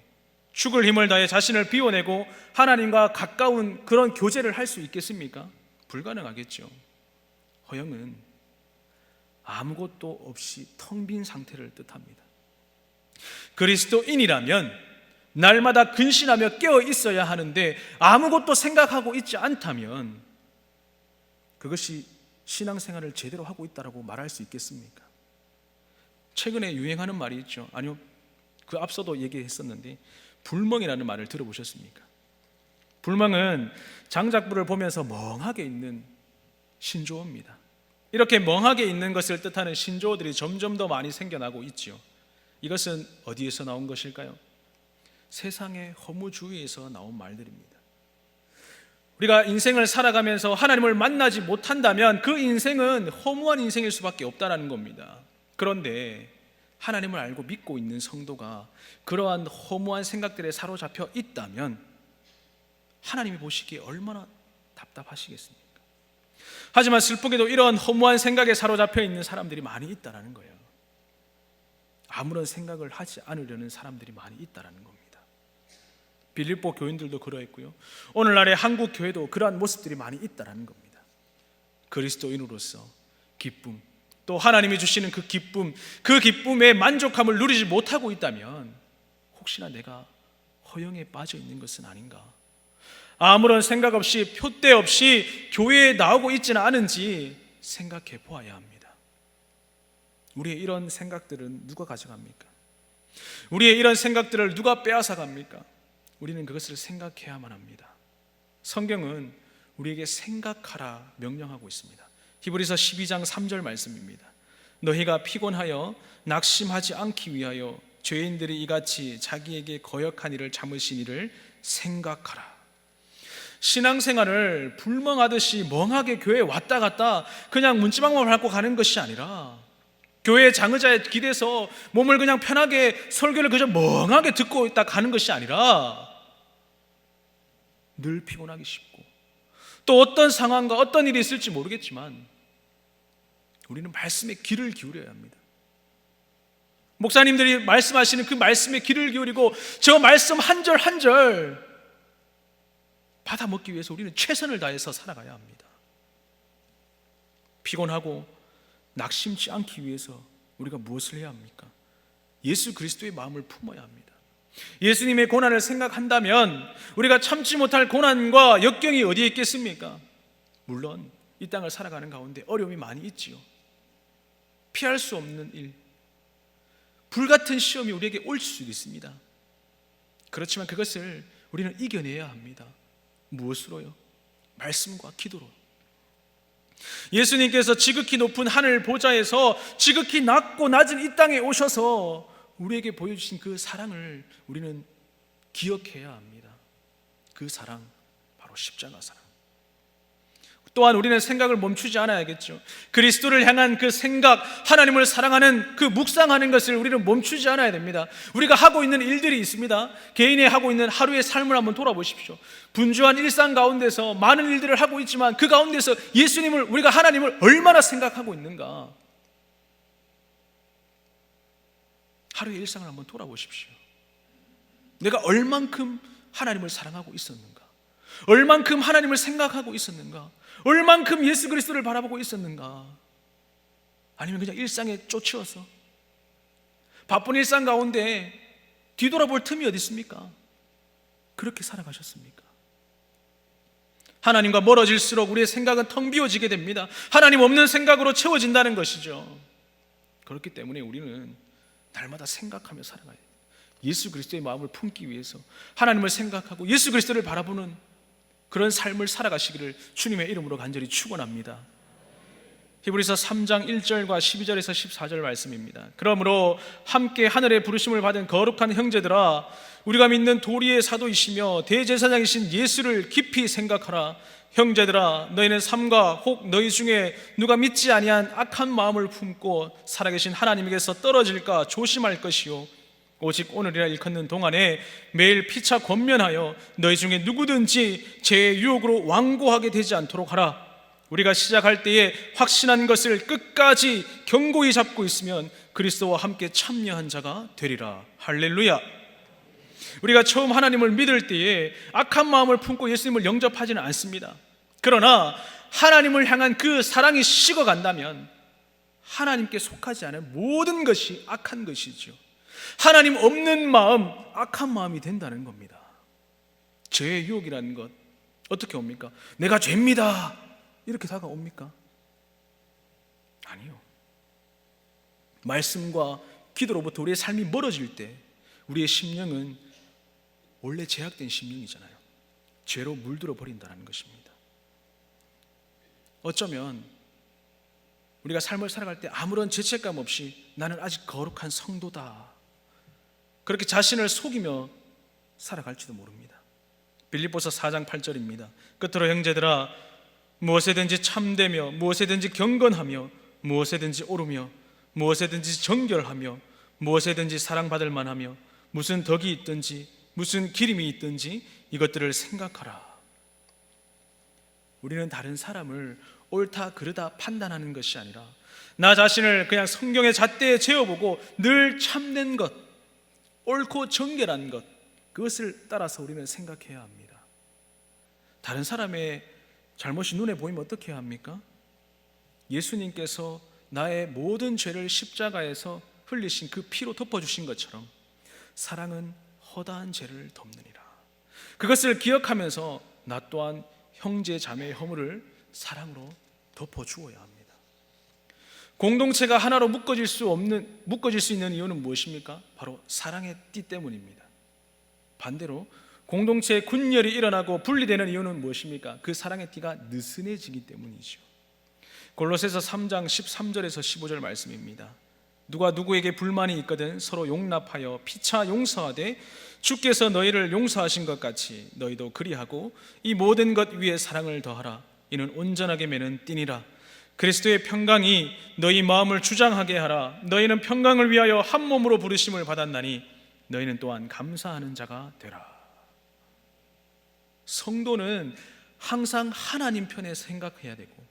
죽을 힘을 다해 자신을 비워내고 하나님과 가까운 그런 교제를 할 수 있겠습니까? 불가능하겠죠. 허영은 아무것도 없이 텅 빈 상태를 뜻합니다. 그리스도인이라면 날마다 근신하며 깨어 있어야 하는데 아무것도 생각하고 있지 않다면 그것이 신앙생활을 제대로 하고 있다고 말할 수 있겠습니까? 최근에 유행하는 말이 있죠. 아니요, 그 앞서도 얘기했었는데 불멍이라는 말을 들어보셨습니까? 불멍은 장작불을 보면서 멍하게 있는 신조어입니다. 이렇게 멍하게 있는 것을 뜻하는 신조어들이 점점 더 많이 생겨나고 있죠. 이것은 어디에서 나온 것일까요? 세상의 허무주의에서 나온 말들입니다. 우리가 인생을 살아가면서 하나님을 만나지 못한다면 그 인생은 허무한 인생일 수밖에 없다는 겁니다. 그런데 하나님을 알고 믿고 있는 성도가 그러한 허무한 생각들에 사로잡혀 있다면 하나님이 보시기에 얼마나 답답하시겠습니까? 하지만 슬프게도 이러한 허무한 생각에 사로잡혀 있는 사람들이 많이 있다는 거예요. 아무런 생각을 하지 않으려는 사람들이 많이 있다는 겁니다. 빌립보 교인들도 그러했고요, 오늘날의 한국 교회도 그러한 모습들이 많이 있다는 겁니다. 그리스도인으로서 기쁨, 또 하나님이 주시는 그 기쁨, 그 기쁨의 만족함을 누리지 못하고 있다면 혹시나 내가 허영에 빠져 있는 것은 아닌가? 아무런 생각 없이, 표대 없이 교회에 나오고 있지는 않은지 생각해 보아야 합니다. 우리의 이런 생각들은 누가 가져갑니까? 우리의 이런 생각들을 누가 빼앗아 갑니까? 우리는 그것을 생각해야만 합니다. 성경은 우리에게 생각하라 명령하고 있습니다. 히브리서 12장 3절 말씀입니다. 너희가 피곤하여 낙심하지 않기 위하여 죄인들이 이같이 자기에게 거역한 일을 참으신 이를 생각하라. 신앙생활을 불멍하듯이 멍하게 교회에 왔다 갔다 그냥 문지방만 밟고 가는 것이 아니라, 교회 장의자에 기대서 몸을 그냥 편하게 설교를 그저 멍하게 듣고 있다 가는 것이 아니라, 늘 피곤하기 쉽고 또 어떤 상황과 어떤 일이 있을지 모르겠지만 우리는 말씀에 귀를 기울여야 합니다. 목사님들이 말씀하시는 그 말씀에 귀를 기울이고 저 말씀 한 절 한 절 받아 먹기 위해서 우리는 최선을 다해서 살아가야 합니다. 피곤하고 낙심치 않기 위해서 우리가 무엇을 해야 합니까? 예수 그리스도의 마음을 품어야 합니다. 예수님의 고난을 생각한다면 우리가 참지 못할 고난과 역경이 어디에 있겠습니까? 물론 이 땅을 살아가는 가운데 어려움이 많이 있지요. 피할 수 없는 일, 불같은 시험이 우리에게 올 수도 있습니다. 그렇지만 그것을 우리는 이겨내야 합니다. 무엇으로요? 말씀과 기도로. 예수님께서 지극히 높은 하늘 보좌에서 지극히 낮고 낮은 이 땅에 오셔서 우리에게 보여주신 그 사랑을 우리는 기억해야 합니다. 그 사랑, 바로 십자가 사랑. 또한 우리는 생각을 멈추지 않아야겠죠. 그리스도를 향한 그 생각, 하나님을 사랑하는 그 묵상하는 것을 우리는 멈추지 않아야 됩니다. 우리가 하고 있는 일들이 있습니다. 개인이 하고 있는 하루의 삶을 한번 돌아보십시오. 분주한 일상 가운데서 많은 일들을 하고 있지만 그 가운데서 예수님을, 우리가 하나님을 얼마나 생각하고 있는가. 하루의 일상을 한번 돌아보십시오. 내가 얼만큼 하나님을 사랑하고 있었는가, 얼만큼 하나님을 생각하고 있었는가, 얼만큼 예수 그리스도를 바라보고 있었는가. 아니면 그냥 일상에 쫓겨서 바쁜 일상 가운데 뒤돌아볼 틈이 어디 있습니까? 그렇게 살아가셨습니까? 하나님과 멀어질수록 우리의 생각은 텅 비어지게 됩니다. 하나님 없는 생각으로 채워진다는 것이죠. 그렇기 때문에 우리는 날마다 생각하며 살아가야 돼요. 예수 그리스도의 마음을 품기 위해서 하나님을 생각하고 예수 그리스도를 바라보는 그런 삶을 살아가시기를 주님의 이름으로 간절히 축원합니다. 히브리서 3장 1절과 12절에서 14절 말씀입니다. 그러므로 함께 하늘의 부르심을 받은 거룩한 형제들아, 우리가 믿는 도리의 사도이시며 대제사장이신 예수를 깊이 생각하라. 형제들아, 너희는 삼가 혹 너희 중에 누가 믿지 아니한 악한 마음을 품고 살아계신 하나님에게서 떨어질까 조심할 것이요, 오직 오늘이라 일컫는 동안에 매일 피차 권면하여 너희 중에 누구든지 죄의 유혹으로 완고하게 되지 않도록 하라. 우리가 시작할 때에 확신한 것을 끝까지 견고히 잡고 있으면 그리스도와 함께 참여한 자가 되리라. 할렐루야. 우리가 처음 하나님을 믿을 때에 악한 마음을 품고 예수님을 영접하지는 않습니다. 그러나 하나님을 향한 그 사랑이 식어간다면 하나님께 속하지 않은 모든 것이 악한 것이죠. 하나님 없는 마음, 악한 마음이 된다는 겁니다. 죄의 유혹이라는 것 어떻게 옵니까? 내가 죄입니다 이렇게 다가옵니까? 아니요. 말씀과 기도로부터 우리의 삶이 멀어질 때 우리의 심령은 원래 제약된 심령이잖아요. 죄로 물들어 버린다는 것입니다. 어쩌면 우리가 삶을 살아갈 때 아무런 죄책감 없이 나는 아직 거룩한 성도다, 그렇게 자신을 속이며 살아갈지도 모릅니다. 빌립보서 4장 8절입니다. 끝으로 형제들아, 무엇에든지 참되며 무엇에든지 경건하며 무엇에든지 오르며 무엇에든지 정결하며 무엇에든지 사랑받을 만하며 무슨 덕이 있든지 무슨 기림이 있든지 이것들을 생각하라. 우리는 다른 사람을 옳다 그르다 판단하는 것이 아니라 나 자신을 그냥 성경의 잣대에 재어보고 늘 참된 것, 옳고 정결한 것, 그것을 따라서 우리는 생각해야 합니다. 다른 사람의 잘못이 눈에 보이면 어떻게 해야 합니까? 예수님께서 나의 모든 죄를 십자가에서 흘리신 그 피로 덮어주신 것처럼 사랑은 허다한 죄를 덮느니라. 그것을 기억하면서 나 또한 형제 자매의 허물을 사랑으로 덮어주어야 합니다. 공동체가 하나로 묶어질 수 있는 이유는 무엇입니까? 바로 사랑의 띠 때문입니다. 반대로 공동체에 군열이 일어나고 분리되는 이유는 무엇입니까? 그 사랑의 띠가 느슨해지기 때문이죠. 골로새서 3장 13절에서 15절 말씀입니다. 누가 누구에게 불만이 있거든 서로 용납하여 피차 용서하되 주께서 너희를 용서하신 것 같이 너희도 그리하고 이 모든 것 위에 사랑을 더하라. 이는 온전하게 매는 띠니라. 그리스도의 평강이 너희 마음을 주장하게 하라. 너희는 평강을 위하여 한 몸으로 부르심을 받았나니 너희는 또한 감사하는 자가 되라. 성도는 항상 하나님 편에 생각해야 되고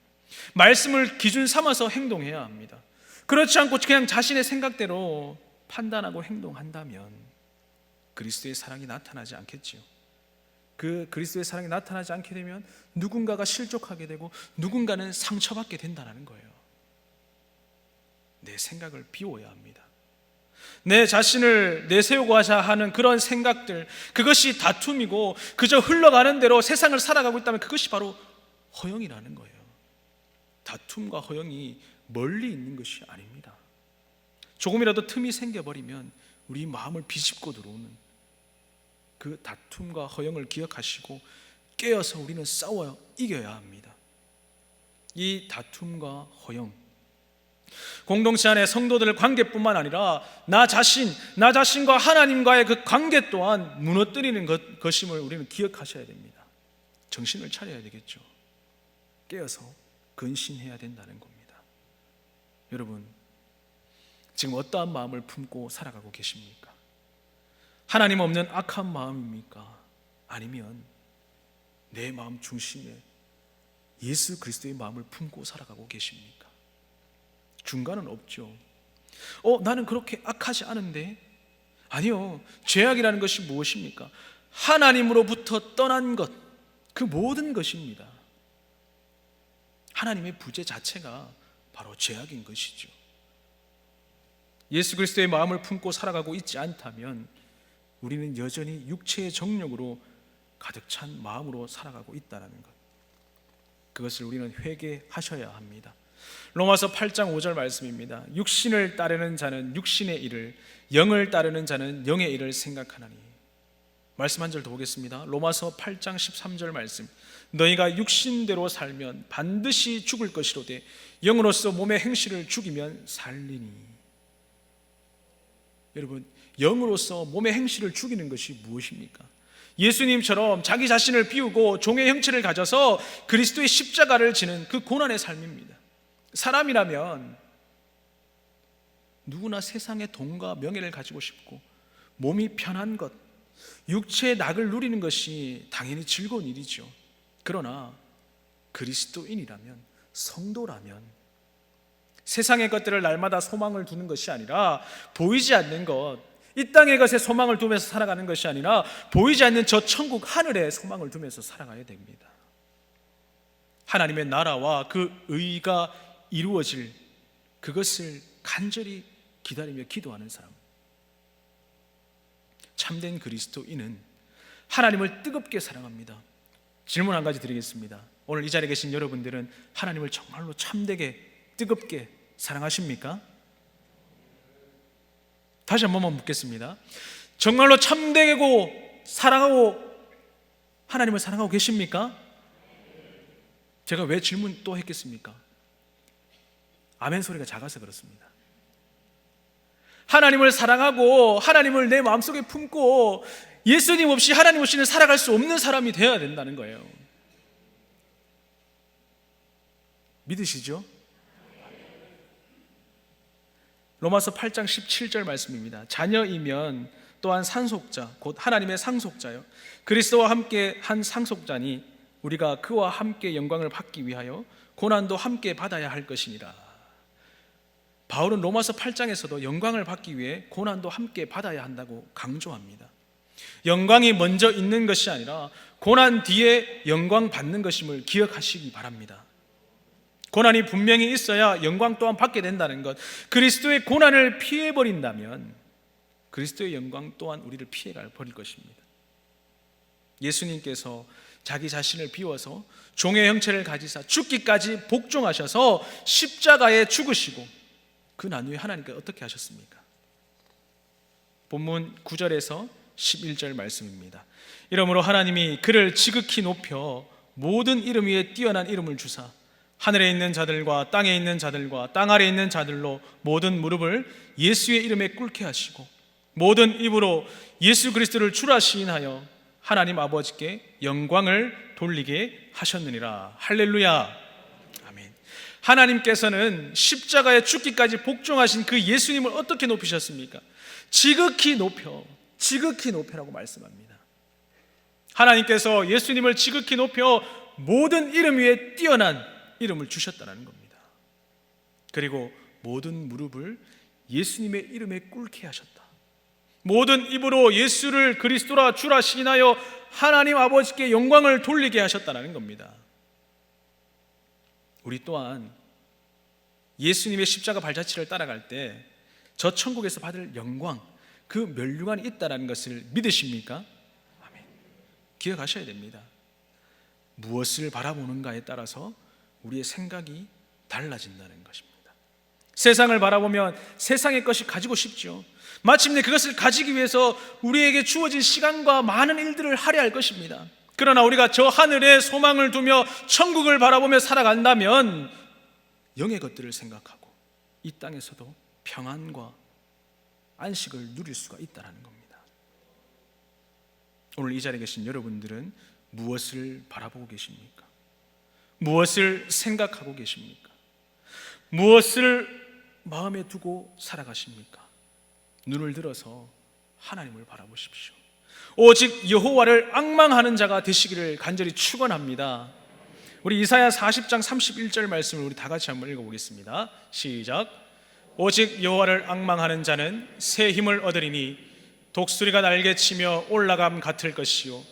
말씀을 기준 삼아서 행동해야 합니다. 그렇지 않고 그냥 자신의 생각대로 판단하고 행동한다면 그리스도의 사랑이 나타나지 않겠지요. 그 그리스도의 사랑이 나타나지 않게 되면 누군가가 실족하게 되고 누군가는 상처받게 된다는 거예요. 내 생각을 비워야 합니다. 내 자신을 내세우고자 하는 그런 생각들, 그것이 다툼이고 그저 흘러가는 대로 세상을 살아가고 있다면 그것이 바로 허영이라는 거예요. 다툼과 허영이 멀리 있는 것이 아닙니다. 조금이라도 틈이 생겨버리면 우리 마음을 비집고 들어오는 그 다툼과 허영을 기억하시고 깨어서 우리는 싸워 이겨야 합니다. 이 다툼과 허영, 공동체 안에 성도들 관계뿐만 아니라 나 자신과 하나님과의 그 관계 또한 무너뜨리는 것임을 우리는 기억하셔야 됩니다. 정신을 차려야 되겠죠. 깨어서 근신해야 된다는 겁니다. 여러분, 지금 어떠한 마음을 품고 살아가고 계십니까? 하나님 없는 악한 마음입니까? 아니면 내 마음 중심에 예수 그리스도의 마음을 품고 살아가고 계십니까? 중간은 없죠. 나는 그렇게 악하지 않은데. 아니요. 죄악이라는 것이 무엇입니까? 하나님으로부터 떠난 것, 그 모든 것입니다. 하나님의 부재 자체가 바로 죄악인 것이죠. 예수 그리스도의 마음을 품고 살아가고 있지 않다면 우리는 여전히 육체의 정욕으로 가득 찬 마음으로 살아가고 있다는 것, 그것을 우리는 회개하셔야 합니다. 로마서 8장 5절 말씀입니다. 육신을 따르는 자는 육신의 일을, 영을 따르는 자는 영의 일을 생각하나니. 말씀 한 절 더 보겠습니다. 로마서 8장 13절 말씀. 너희가 육신대로 살면 반드시 죽을 것이로되 영으로서 몸의 행실을 죽이면 살리니. 여러분, 영으로서 몸의 행실을 죽이는 것이 무엇입니까? 예수님처럼 자기 자신을 비우고 종의 형체를 가져서 그리스도의 십자가를 지는 그 고난의 삶입니다. 사람이라면 누구나 세상의 돈과 명예를 가지고 싶고 몸이 편한 것, 육체의 낙을 누리는 것이 당연히 즐거운 일이죠. 그러나 그리스도인이라면, 성도라면 세상의 것들을 날마다 소망을 두는 것이 아니라 보이지 않는 것, 이 땅의 것에 소망을 두면서 살아가는 것이 아니라 보이지 않는 저 천국 하늘에 소망을 두면서 살아가야 됩니다. 하나님의 나라와 그 의가 이루어질 그것을 간절히 기다리며 기도하는 사람, 참된 그리스도인은 하나님을 뜨겁게 사랑합니다. 질문 한 가지 드리겠습니다. 오늘 이 자리에 계신 여러분들은 하나님을 정말로 참되게 뜨겁게 사랑하십니까? 다시 한 번만 묻겠습니다. 정말로 참되고 사랑하고 하나님을 사랑하고 계십니까? 제가 왜 질문 또 했겠습니까? 아멘 소리가 작아서 그렇습니다. 하나님을 사랑하고 하나님을 내 마음속에 품고 예수님 없이, 하나님 없이는 살아갈 수 없는 사람이 되어야 된다는 거예요. 믿으시죠? 로마서 8장 17절 말씀입니다. 자녀이면 또한 상속자, 곧 하나님의 상속자요, 그리스도와 함께 한 상속자니 우리가 그와 함께 영광을 받기 위하여 고난도 함께 받아야 할 것이니라. 바울은 로마서 8장에서도 영광을 받기 위해 고난도 함께 받아야 한다고 강조합니다. 영광이 먼저 있는 것이 아니라 고난 뒤에 영광 받는 것임을 기억하시기 바랍니다. 고난이 분명히 있어야 영광 또한 받게 된다는 것, 그리스도의 고난을 피해버린다면 그리스도의 영광 또한 우리를 피해갈 버릴 것입니다. 예수님께서 자기 자신을 비워서 종의 형체를 가지사 죽기까지 복종하셔서 십자가에 죽으시고 그 난 후에 하나님께 어떻게 하셨습니까? 본문 9절에서 11절 말씀입니다. 이러므로 하나님이 그를 지극히 높여 모든 이름 위에 뛰어난 이름을 주사 하늘에 있는 자들과 땅에 있는 자들과 땅 아래에 있는 자들로 모든 무릎을 예수의 이름에 꿇게 하시고 모든 입으로 예수 그리스도를 주라 시인하여 하나님 아버지께 영광을 돌리게 하셨느니라. 할렐루야. 아멘. 하나님께서는 십자가에 죽기까지 복종하신 그 예수님을 어떻게 높이셨습니까? 지극히 높여라고 말씀합니다. 하나님께서 예수님을 지극히 높여 모든 이름 위에 뛰어난 이름을 주셨다는 겁니다. 그리고 모든 무릎을 예수님의 이름에 꿇게 하셨다. 모든 입으로 예수를 그리스도라 주라 시인하여 하나님 아버지께 영광을 돌리게 하셨다는 겁니다. 우리 또한 예수님의 십자가 발자취를 따라갈 때 저 천국에서 받을 영광, 그 면류관이 있다는 것을 믿으십니까? 아멘. 기억하셔야 됩니다. 무엇을 바라보는가에 따라서 우리의 생각이 달라진다는 것입니다. 세상을 바라보면 세상의 것이 가지고 싶죠. 마침내 그것을 가지기 위해서 우리에게 주어진 시간과 많은 일들을 할애할 것입니다. 그러나 우리가 저 하늘에 소망을 두며 천국을 바라보며 살아간다면 영의 것들을 생각하고 이 땅에서도 평안과 안식을 누릴 수가 있다는 겁니다. 오늘 이 자리에 계신 여러분들은 무엇을 바라보고 계십니까? 무엇을 생각하고 계십니까? 무엇을 마음에 두고 살아가십니까? 눈을 들어서 하나님을 바라보십시오. 오직 여호와를 앙망하는 자가 되시기를 간절히 축원합니다. 우리 이사야 40장 31절 말씀을 우리 다 같이 한번 읽어보겠습니다. 시작. 오직 여호와를 앙망하는 자는 새 힘을 얻으리니 독수리가 날개치며 올라감 같을 것이요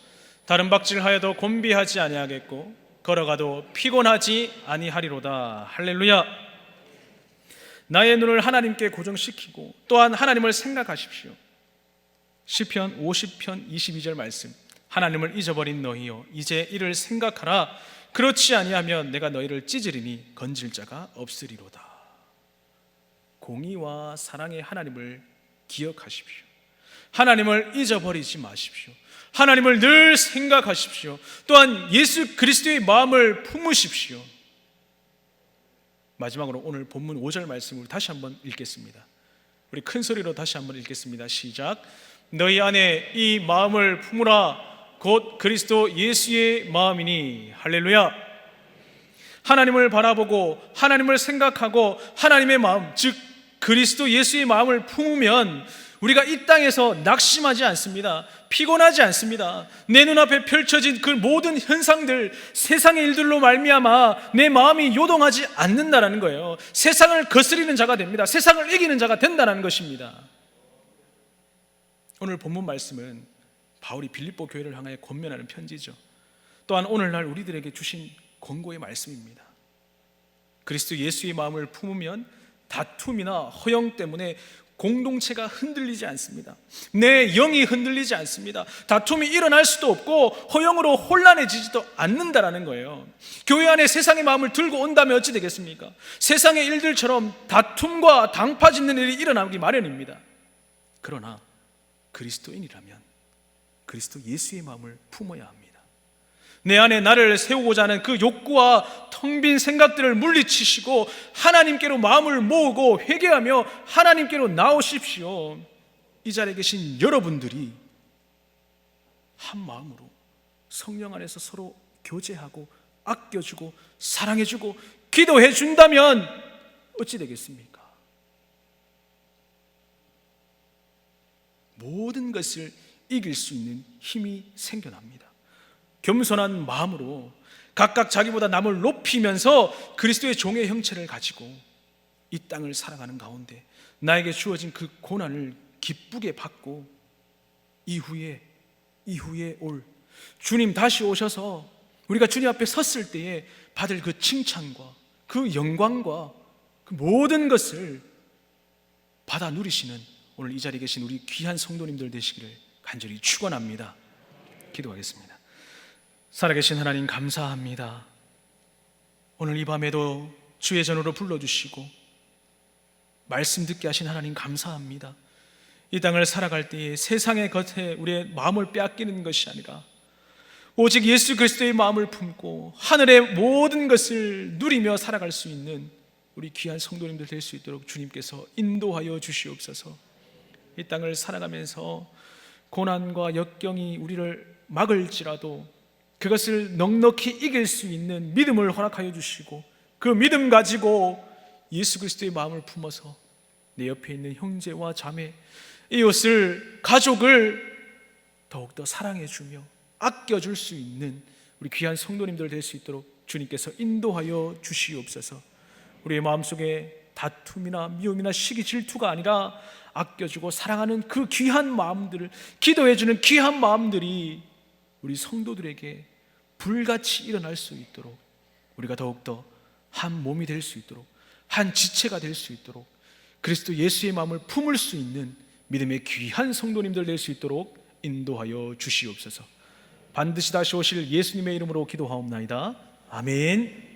다른 박질하여도 곤비하지 아니하겠고 걸어가도 피곤하지 아니하리로다. 할렐루야. 나의 눈을 하나님께 고정시키고 또한 하나님을 생각하십시오. 시편 50편 22절 말씀. 하나님을 잊어버린 너희여 이제 이를 생각하라. 그렇지 아니하면 내가 너희를 찢으리니 건질 자가 없으리로다. 공의와 사랑의 하나님을 기억하십시오. 하나님을 잊어버리지 마십시오. 하나님을 늘 생각하십시오. 또한 예수 그리스도의 마음을 품으십시오. 마지막으로 오늘 본문 5절 말씀을 다시 한번 읽겠습니다. 우리 큰 소리로 다시 한번 읽겠습니다. 시작. 너희 안에 이 마음을 품으라. 곧 그리스도 예수의 마음이니. 할렐루야. 하나님을 바라보고 하나님을 생각하고 하나님의 마음, 즉 그리스도 예수의 마음을 품으면 우리가 이 땅에서 낙심하지 않습니다. 피곤하지 않습니다. 내 눈앞에 펼쳐진 그 모든 현상들, 세상의 일들로 말미암아 내 마음이 요동하지 않는다는 거예요. 세상을 거스리는 자가 됩니다. 세상을 이기는 자가 된다는 것입니다. 오늘 본문 말씀은 바울이 빌립보 교회를 향하여 권면하는 편지죠. 또한 오늘날 우리들에게 주신 권고의 말씀입니다. 그리스도 예수의 마음을 품으면 다툼이나 허영 때문에 공동체가 흔들리지 않습니다. 내 영이 흔들리지 않습니다. 다툼이 일어날 수도 없고 허영으로 혼란해지지도 않는다라는 거예요. 교회 안에 세상의 마음을 들고 온다면 어찌 되겠습니까? 세상의 일들처럼 다툼과 당파짓는 일이 일어나기 마련입니다. 그러나 그리스도인이라면 그리스도 예수의 마음을 품어야 합니다. 내 안에 나를 세우고자 하는 그 욕구와 텅 빈 생각들을 물리치시고 하나님께로 마음을 모으고 회개하며 하나님께로 나오십시오. 이 자리에 계신 여러분들이 한 마음으로 성령 안에서 서로 교제하고 아껴주고 사랑해주고 기도해 준다면 어찌 되겠습니까? 모든 것을 이길 수 있는 힘이 생겨납니다. 겸손한 마음으로 각각 자기보다 남을 높이면서 그리스도의 종의 형체를 가지고 이 땅을 살아가는 가운데 나에게 주어진 그 고난을 기쁘게 받고 이후에 올 주님 다시 오셔서 우리가 주님 앞에 섰을 때에 받을 그 칭찬과 그 영광과 그 모든 것을 받아 누리시는 오늘 이 자리에 계신 우리 귀한 성도님들 되시기를 간절히 축원합니다. 기도하겠습니다. 살아계신 하나님 감사합니다. 오늘 이 밤에도 주의 전으로 불러주시고 말씀 듣게 하신 하나님 감사합니다. 이 땅을 살아갈 때에 세상의 겉에 우리의 마음을 빼앗기는 것이 아니라 오직 예수 그리스도의 마음을 품고 하늘의 모든 것을 누리며 살아갈 수 있는 우리 귀한 성도님들 될 수 있도록 주님께서 인도하여 주시옵소서. 이 땅을 살아가면서 고난과 역경이 우리를 막을지라도 그것을 넉넉히 이길 수 있는 믿음을 허락하여 주시고, 그 믿음 가지고 예수 그리스도의 마음을 품어서 내 옆에 있는 형제와 자매, 이웃을, 가족을 더욱더 사랑해 주며 아껴줄 수 있는 우리 귀한 성도님들 될 수 있도록 주님께서 인도하여 주시옵소서. 우리의 마음속에 다툼이나 미움이나 시기 질투가 아니라 아껴주고 사랑하는 그 귀한 마음들을, 기도해주는 귀한 마음들이 우리 성도들에게 불같이 일어날 수 있도록, 우리가 더욱더 한 몸이 될 수 있도록, 한 지체가 될 수 있도록, 그리스도 예수의 마음을 품을 수 있는 믿음의 귀한 성도님들 될 수 있도록 인도하여 주시옵소서. 반드시 다시 오실 예수님의 이름으로 기도하옵나이다. 아멘.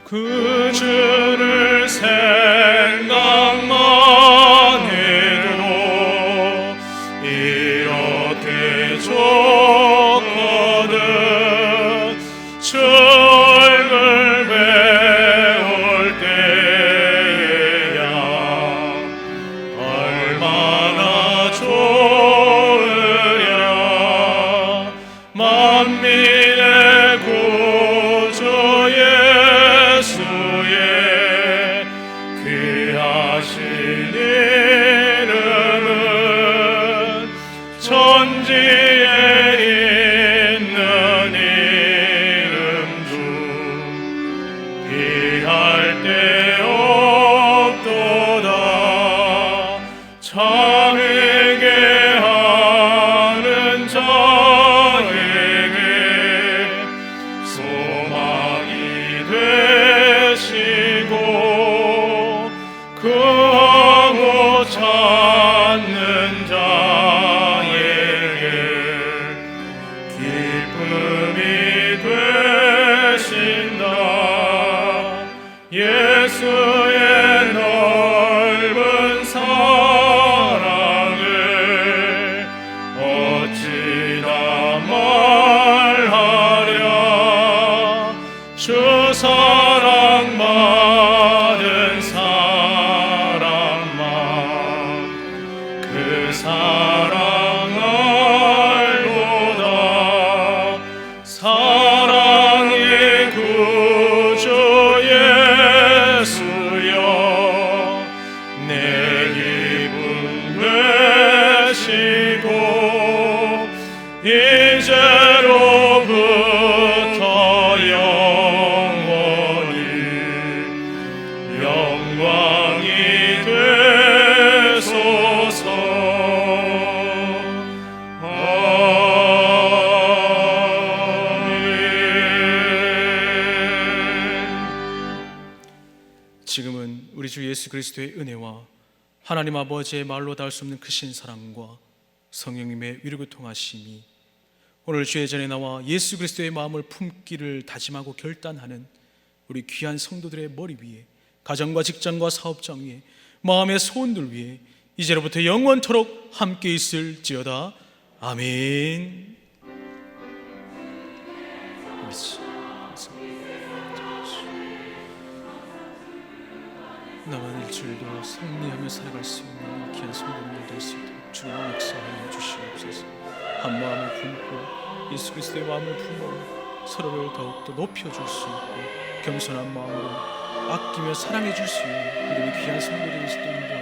그 주를 생각만 해도 이렇게 좋거든. 주 얼굴 배울 때에야 얼마나 좋으랴. 만민의 구주 예수의 귀하신 이름은 천지에 있는 이름 중 비할 데 없도다. 참에게 하는 자에게 소망이 되시고, 그 항구 찾는 자에게 기쁨이 되신다. 예수의 넓은 사랑을 어찌다 말하랴. 주 사랑 받은 사람만 그 사랑 알도다. 사랑의 구주 예수여, 내 기쁨 되시고 이제로부터 영원히 영광이 되소서. 아멘. 지금은 우리 주 예수 그리스도의 은혜와 하나님 아버지의 말로 닿을 수 없는 크신 사랑과 성령님의 위로교통하심이 오늘 주의 전에 나와 예수 그리스도의 마음을 품기를 다짐하고 결단하는 우리 귀한 성도들의 머리 위에, 가정과 직장과 사업장 위에, 마음의 소원들 위에 이제로부터 영원토록 함께 있을지어다. 아멘. 남은 일주일도 승리하며 살아갈 수 있는 귀한 성도님들 될 수 있도록 주님 역사하여 주시옵소서. 한 마음을 품고 예수 그리스도의 마음을 품어 서로를 더욱더 높여줄 수 있고 겸손한 마음으로 아끼며 사랑해 줄 수 있는 우리 귀한 성도들이 있도록